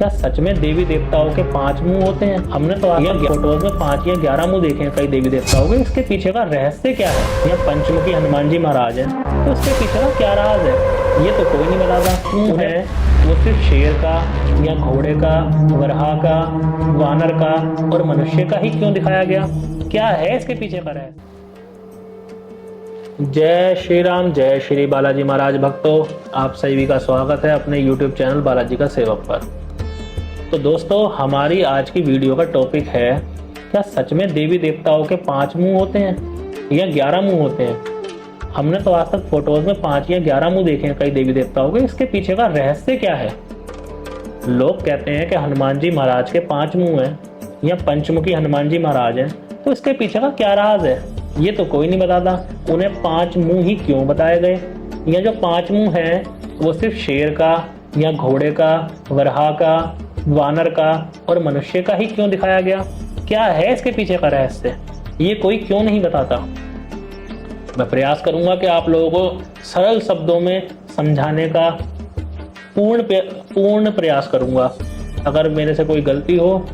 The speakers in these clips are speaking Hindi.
क्या सच में देवी देवताओं के 5 मुंह होते हैं? हमने तो फोटोज में 5 या 11 मुंह देखे हैं कई देवी देवताओं के। इसके पीछे का रहस्य क्या है? या पंचमुखी हनुमान जी महाराज है तो उसके पीछे का क्या राज है, ये तो कोई नहीं बताता। मुंह है वो सिर्फ शेर का या घोड़े का, वराह का, वानर का और मनुष्य का ही क्यों दिखाया गया? क्या है इसके पीछे का रहस्य? जय श्री राम, जय श्री बालाजी महाराज भक्तों, आप सभी का स्वागत है अपने YouTube चैनल बालाजी का सेवक पर। तो दोस्तों, हमारी आज की वीडियो का टॉपिक है, क्या सच में देवी देवताओं के 5 मुंह होते हैं या 11 मुंह होते हैं? हमने तो आज तक फोटोज में 5 या 11 मुंह देखे हैं कई देवी देवताओं के। इसके पीछे का रहस्य क्या है? लोग कहते हैं कि हनुमान जी महाराज के 5 मुंह हैं या पंचमुखी हनुमान जी महाराज हैं, तो इसके पीछे का क्या राज है, ये तो कोई नहीं बताता। उन्हें 5 मुंह ही क्यों बताए गए? या जो 5 मुंह हैं वो सिर्फ शेर का या घोड़े का, वराह का, वानर का और मनुष्य का ही क्यों दिखाया गया? क्या है इसके पीछे का रहस्य, ये कोई क्यों नहीं बताता? मैं प्रयास करूंगा कि आप लोगों को सरल शब्दों में समझाने का पूर्ण प्रयास करूंगा। अगर मेरे से कोई गलती हो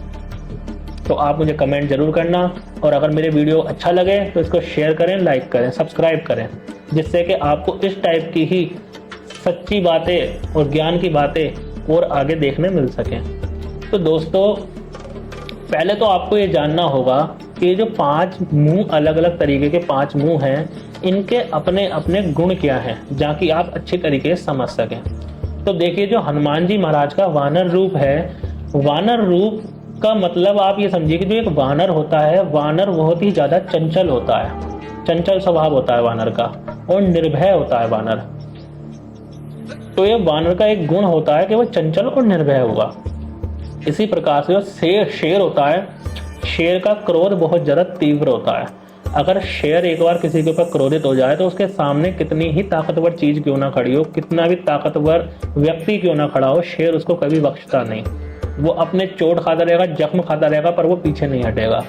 तो आप मुझे कमेंट जरूर करना, और अगर मेरे वीडियो अच्छा लगे तो इसको शेयर करें, लाइक करें, सब्सक्राइब करें, जिससे कि आपको इस टाइप की ही सच्ची बातें और ज्ञान की बातें और आगे देखने मिल सकें। तो दोस्तों, पहले तो आपको ये जानना होगा कि जो 5 मुंह, अलग अलग तरीके के 5 मुंह हैं, इनके अपने अपने गुण क्या हैं, जाकि आप अच्छी तरीके से समझ सकें। तो देखिए, जो हनुमान जी महाराज का वानर रूप है, वानर रूप का मतलब आप ये समझिए कि जो एक वानर होता है, वानर बहुत ही ज्यादा चंचल होता है, चंचल स्वभाव होता है वानर का, और निर्भय होता है वानर। तो ये वानर का एक गुण होता है कि वो चंचल और निर्भय हुआ। इसी प्रकार से जो शेर होता है, शेर का क्रोध बहुत ज्यादा तीव्र होता है। अगर शेर एक बार किसी के ऊपर क्रोधित हो जाए तो उसके सामने कितनी ही ताकतवर चीज क्यों ना खड़ी हो, कितना भी ताकतवर व्यक्ति क्यों ना खड़ा हो, शेर उसको कभी बख्शता नहीं। वो अपने चोट खाता रहेगा, जख्म खाता रहेगा, पर वो पीछे नहीं हटेगा।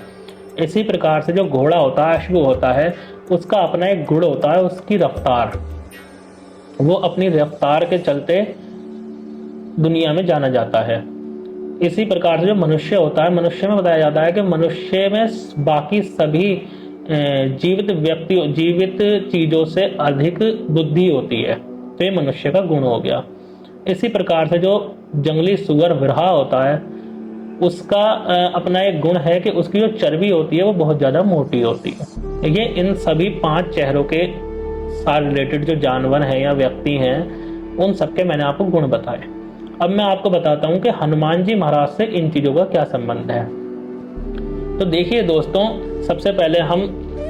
इसी प्रकार से जो घोड़ा होता है, अश्व होता है, उसका अपना एक गुण होता है, उसकी रफ्तार। वो अपनी रफ्तार के चलते दुनिया में जाना जाता है। इसी प्रकार से जो मनुष्य होता है, मनुष्य में बताया जाता है कि मनुष्य में बाकी सभी जीवित चीजों से अधिक बुद्धि होती है। तो ये मनुष्य का गुण हो गया। इसी प्रकार से जो जंगली सुअर वराह होता है, उसका अपना एक गुण है कि उसकी जो चर्बी होती है वो बहुत ज्यादा मोटी होती है। ये इन सभी 5 चेहरों के साथ रिलेटेड जो जानवर हैं या व्यक्ति हैं, उन सबके मैंने आपको गुण बताए। अब मैं आपको बताता हूं कि हनुमान जी महाराज से इन चीजों का क्या संबंध है। तो देखिए दोस्तों, सबसे पहले हम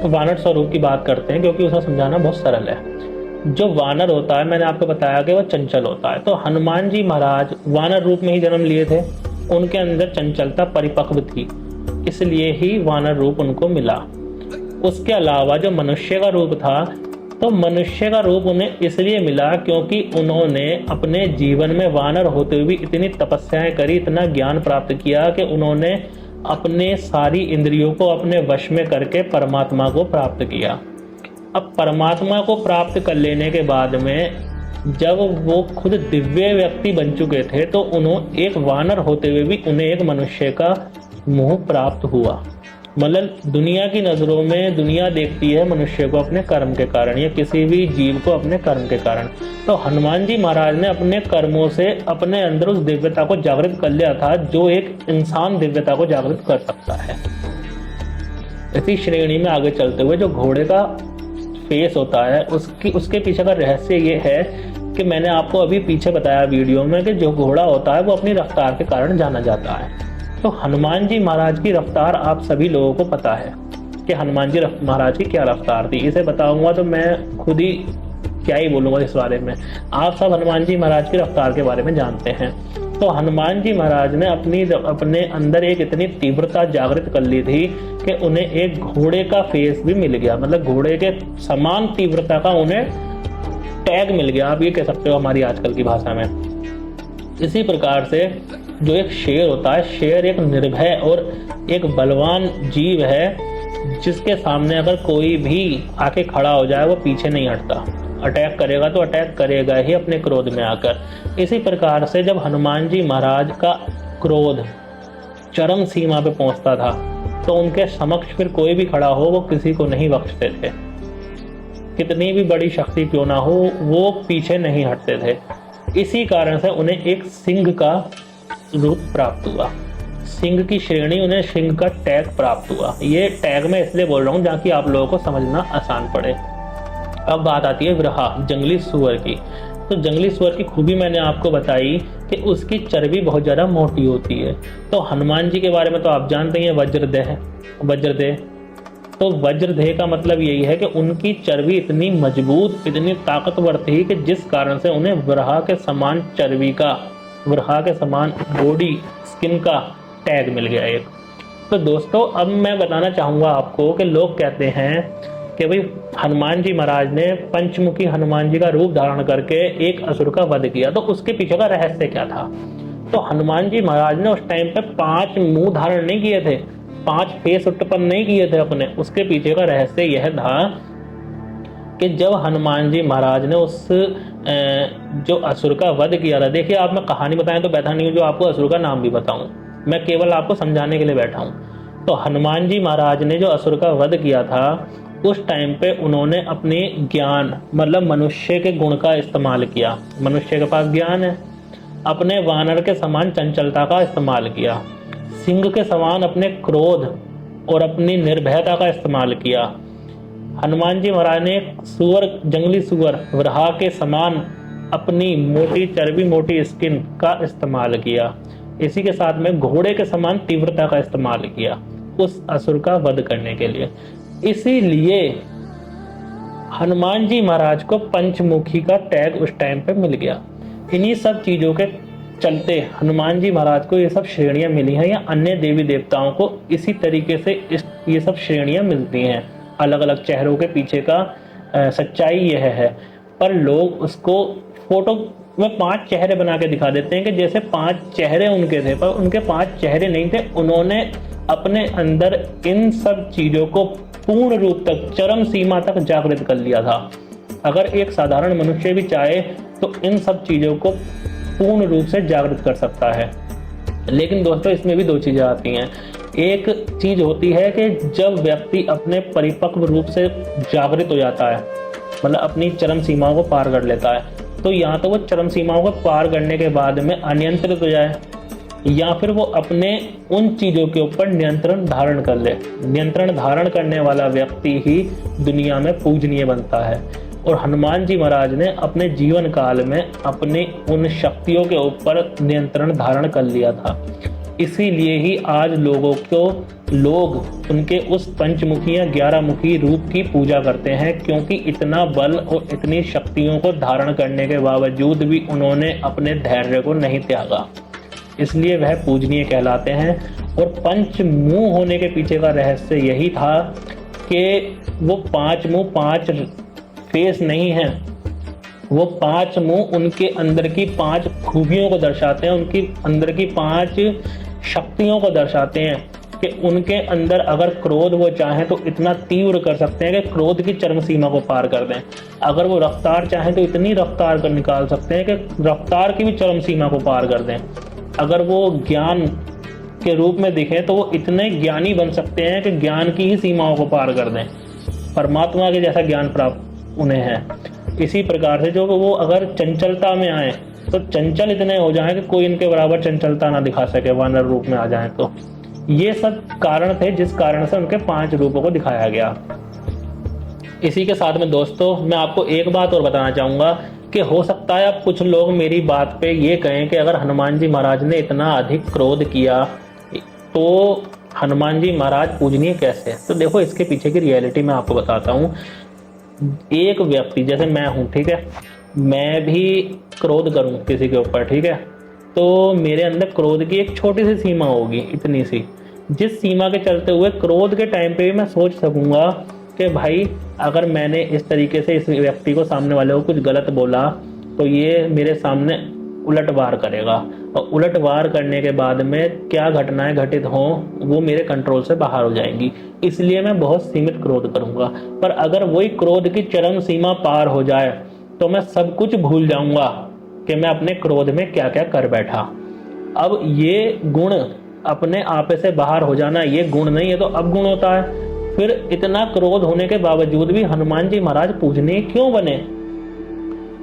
वानर स्वरूप की बात करते हैं, क्योंकि उसे समझाना बहुत सरल है। जो वानर होता है, मैंने आपको बताया कि वह चंचल होता है। तो हनुमान जी महाराज वानर रूप में ही जन्म लिए थे, उनके अंदर चंचलता परिपक्व थी, इसलिए ही वानर रूप उनको मिला। उसके अलावा जो मनुष्य का रूप था, तो मनुष्य का रूप उन्हें इसलिए मिला क्योंकि उन्होंने अपने जीवन में वानर होते हुए इतनी तपस्याएं करी, इतना ज्ञान प्राप्त किया कि उन्होंने अपने सारी इंद्रियों को अपने वश में करके परमात्मा को प्राप्त किया। अब परमात्मा को प्राप्त कर लेने के बाद में जब वो खुद दिव्य व्यक्ति बन चुके थे, तो उन्होंने एक वानर होते हुए भी उन्हें एक मनुष्य का मुंह प्राप्त हुआ। मतलब दुनिया की नजरों में दुनिया देखती है मनुष्य को अपने कर्म के कारण, या किसी भी जीव को अपने कर्म के कारण। तो हनुमान जी महाराज ने अपने कर्मों से अपने अंदर उस दिव्यता को जागृत कर लिया था, जो एक इंसान दिव्यता को जागृत कर सकता है। इसी श्रेणी में आगे चलते हुए, जो घोड़े का फेस होता है, उसके पीछे का रहस्य ये है कि मैंने आपको अभी पीछे बताया वीडियो में कि जो घोड़ा होता है वो अपनी रफ्तार के कारण जाना जाता है। तो हनुमान जी महाराज की रफ्तार आप सभी लोगों को पता है कि हनुमान जी महाराज की क्या रफ्तार थी। इसे बताऊंगा तो मैं खुद ही क्या ही बोलूंगा इस बारे में। आप सब हनुमान जी महाराज की रफ्तार के बारे में जानते हैं। तो हनुमान जी महाराज ने अपने अंदर एक इतनी तीव्रता जागृत कर ली थी कि उन्हें एक घोड़े का फेस भी मिल गया, मतलब घोड़े के समान तीव्रता का उन्हें टैग मिल गया, आप ये कह सकते हो हमारी आजकल की भाषा में। इसी प्रकार से जो एक शेर होता है, शेर एक निर्भय और एक बलवान जीव है, जिसके सामने अगर कोई भी आके खड़ा हो जाए वो पीछे नहीं हटता। अटैक करेगा तो अटैक करेगा ही अपने क्रोध में आकर। इसी प्रकार से जब हनुमान जी महाराज का क्रोध चरम सीमा पे पहुंचता था तो उनके समक्ष फिर कोई भी खड़ा हो वो किसी को नहीं बख्शते थे। कितनी भी बड़ी शक्ति क्यों ना हो वो पीछे नहीं हटते थे। इसी कारण से उन्हें एक सिंह का रूप प्राप्त हुआ। सिंह की श्रेणी, उन्हें सिंह का टैग प्राप्त हुआ। ये टैग मैं इसलिए बोल रहा हूँ ताकि आप लोगों को समझना आसान पड़े। अब बात आती है विरहा, जंगली सुअर की। तो जंगली सुअर की खूबी मैंने आपको बताई कि उसकी चर्बी बहुत ज़्यादा मोटी होती है। तो हनुमान जी के बारे में तो आप जानते ही हैं, वज्रदेह। तो वज्रदेह का मतलब यही है कि उनकी चर्बी इतनी मजबूत, इतनी ताकतवर थी कि जिस कारण से उन्हें विरहा के समान चर्बी का, विरहा के समान बॉडी स्किन का टैग मिल गया एक। तो दोस्तों अब मैं बताना चाहूँगा आपको कि लोग कहते हैं कि भाई हनुमान जी महाराज ने पंचमुखी हनुमान जी का रूप धारण करके एक असुर का वध किया, तो उसके पीछे का रहस्य क्या था। तो हनुमान जी महाराज ने उस टाइम पे 5 मुंह धारण नहीं किए थे, 5 फेस उत्पन्न नहीं किए थे अपने। उसके पीछे का रहस्य यह था कि जब हनुमान जी महाराज ने उस जो असुर का वध किया था, देखिए आप मैं कहानी बताएं तो बैठा नहीं हूँ जो आपको असुर का नाम भी बताऊं, मैं केवल आपको समझाने के लिए बैठा हूँ। तो हनुमान जी महाराज ने जो असुर का वध किया था उस टाइम पे उन्होंने अपने ज्ञान, मतलब मनुष्य के गुण का इस्तेमाल किया। मनुष्य के पास ज्ञान है, अपने वानर के समान चंचलता का इस्तेमाल किया, सिंह के समान अपने क्रोध और अपनी निर्भयता का इस्तेमाल किया। हनुमान जी महाराज ने सुअर, जंगली सुअर वराह के समान अपनी मोटी चर्बी, मोटी स्किन का इस्तेमाल किया। इसी के साथ में घोड़े के समान तीव्रता का इस्तेमाल किया उस असुर का वध करने के लिए। इसीलिए हनुमान जी महाराज को पंचमुखी का टैग उस टाइम पे मिल गया। इन्हीं सब चीजों के चलते हनुमान जी महाराज को ये सब श्रेणियां मिली हैं, या अन्य देवी देवताओं को इसी तरीके से ये सब श्रेणियां मिलती हैं। अलग अलग चेहरों के पीछे का सच्चाई यह है, पर लोग उसको फोटो में 5 चेहरे बना के दिखा देते हैं कि जैसे 5 चेहरे उनके थे, पर उनके 5 चेहरे नहीं थे। उन्होंने अपने अंदर इन सब चीजों को पूर्ण रूप तक, चरम सीमा तक जागृत कर लिया था। अगर एक साधारण मनुष्य भी चाहे तो इन सब चीजों को पूर्ण रूप से जागृत कर सकता है। लेकिन दोस्तों इसमें भी 2 चीजें आती हैं। एक चीज होती है कि जब व्यक्ति अपने परिपक्व रूप से जागृत हो जाता है, मतलब अपनी चरम सीमाओं को पार कर लेता है, तो या तो वो चरम सीमाओं को पार करने के बाद में अनियंत्रित हो जाए, या फिर वो अपने उन चीजों के ऊपर नियंत्रण धारण कर ले। नियंत्रण धारण करने वाला व्यक्ति ही दुनिया में पूजनीय बनता है। और हनुमान जी महाराज ने अपने जीवन काल में अपनी उन शक्तियों के ऊपर नियंत्रण धारण कर लिया था। इसीलिए ही आज लोग उनके उस पंचमुखी या 11 मुखी रूप की पूजा करते हैं, क्योंकि इतना बल और इतनी शक्तियों को धारण करने के बावजूद भी उन्होंने अपने धैर्य को नहीं त्यागा, इसलिए वह पूजनीय कहलाते हैं। और पंच मुंह होने के पीछे का रहस्य यही था कि वो 5 मुंह 5 फेस नहीं है, वो 5 मुंह उनके अंदर की 5 खूबियों को दर्शाते हैं, उनकी अंदर की 5 शक्तियों को दर्शाते हैं कि उनके अंदर अगर क्रोध वो चाहें तो इतना तीव्र कर सकते हैं कि क्रोध की चरम सीमा को पार कर दें। अगर वो रफ्तार चाहें तो इतनी रफ्तार कर निकाल सकते हैं कि रफ्तार की भी चरम सीमा को पार कर दें। अगर वो ज्ञान के रूप में दिखें तो वो इतने ज्ञानी बन सकते हैं कि ज्ञान की ही सीमाओं को पार कर दें, परमात्मा के जैसा ज्ञान प्राप्त उन्हें है। इसी प्रकार से जो वो अगर चंचलता में आए तो चंचल इतने हो जाएं कि कोई इनके बराबर चंचलता ना दिखा सके, वानर रूप में आ जाएं। तो ये सब कारण थे जिस कारण से उनके 5 रूपों को दिखाया गया। इसी के साथ में दोस्तों मैं आपको एक बात और बताना चाहूँगा कि हो सकता है अब कुछ लोग मेरी बात पे ये कहें कि अगर हनुमान जी महाराज ने इतना अधिक क्रोध किया तो हनुमान जी महाराज पूजनीय कैसे? तो देखो इसके पीछे की रियलिटी मैं आपको बताता हूँ। एक व्यक्ति जैसे मैं हूँ, ठीक है, मैं भी क्रोध करूँ किसी के ऊपर, ठीक है, तो मेरे अंदर क्रोध की एक छोटी सी सीमा होगी, इतनी सी, जिस सीमा के चलते हुए क्रोध के टाइम पे भी मैं सोच सकूंगा कि भाई अगर मैंने इस तरीके से इस व्यक्ति को, सामने वाले को कुछ गलत बोला तो ये मेरे सामने उलट वार करेगा, और उलट वार करने के बाद में क्या घटनाएं घटित हों वो मेरे कंट्रोल से बाहर हो जाएंगी। इसलिए मैं बहुत सीमित क्रोध करूंगा। पर अगर वही क्रोध की चरम सीमा पार हो जाए तो मैं सब कुछ भूल जाऊंगा कि मैं अपने क्रोध में क्या क्या कर बैठा। अब ये गुण अपने आप से बाहर हो जाना ये गुण नहीं है तो अब गुण होता है। फिर इतना क्रोध होने के बावजूद भी हनुमान जी महाराज पूजनीय क्यों बने?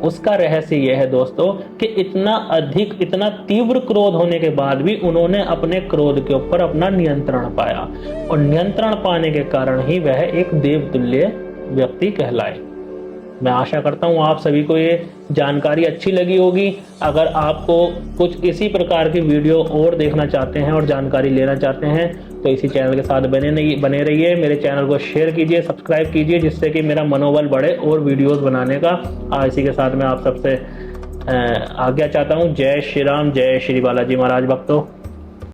उसका रहस्य यह है दोस्तों कि इतना अधिक, इतना तीव्र क्रोध होने के बाद भी उन्होंने अपने क्रोध के ऊपर अपना नियंत्रण पाया, और नियंत्रण पाने के कारण ही वह एक देवतुल्य व्यक्ति कहलाए। मैं आशा करता हूँ आप सभी को ये जानकारी अच्छी लगी होगी। अगर आपको कुछ इसी प्रकार की वीडियो और देखना चाहते हैं और जानकारी लेना चाहते हैं तो इसी चैनल के साथ बने रहिए। मेरे चैनल को शेयर कीजिए, सब्सक्राइब कीजिए, जिससे कि मेरा मनोबल बढ़े और वीडियोस बनाने का। इसी के साथ मैं आप सबसे आज्ञा चाहता हूँ। जय श्री राम, जय श्री बालाजी महाराज भक्तों।